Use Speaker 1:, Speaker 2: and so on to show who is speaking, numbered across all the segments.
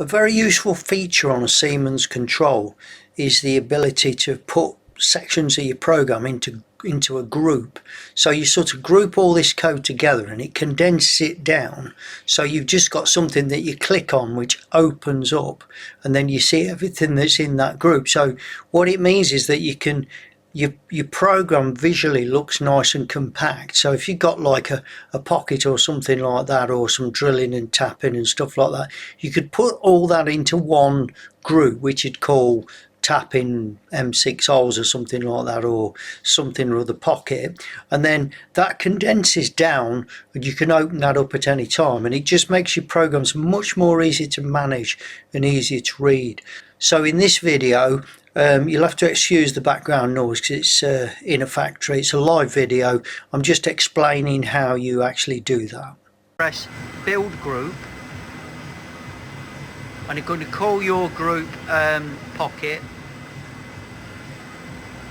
Speaker 1: A very useful feature on a Siemens control is the ability to put sections of your program into a group. So you sort of group all this code together and it condenses it down, so you've just got something that you click on which opens up, and then you see everything that's in that group. So what it means is that your program visually looks nice and compact. So if you've got like a pocket or something like that, or some drilling and tapping and stuff like that, you could put all that into one group, which you'd call tapping M6 holes or something like that, or something or other pocket, and then that condenses down and you can open that up at any time, and it just makes your programs much more easy to manage and easier to read. So in this video, you'll have to excuse the background noise because it's in a factory. It's a live video. I'm just explaining how you actually do that. Press build group, and you're going to call your group pocket,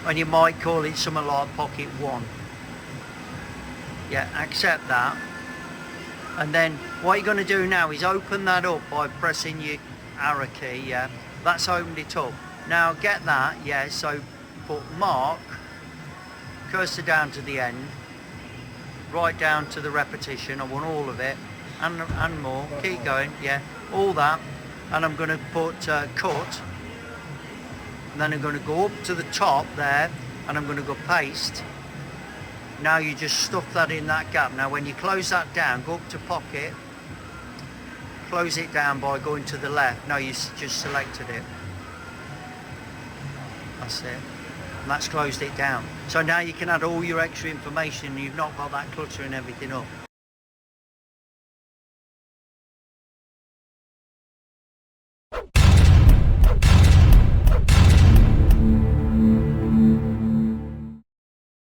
Speaker 1: and you might call it something like pocket 1. Yeah, accept that. And then what you're going to do now is open that up by pressing your arrow key. Yeah, that's opened it up. Now get that, yeah, so put mark, cursor down to the end, right down to the repetition. I want all of it, and more, keep going, yeah, all that. And I'm going to put cut, and then I'm going to go up to the top there, and I'm going to go paste. Now you just stuff that in that gap. Now when you close that down, go up to pocket, close it down by going to the left. Now you just selected it. That's it, and that's closed it down. So now you can add all your extra information and you've not got that cluttering everything up.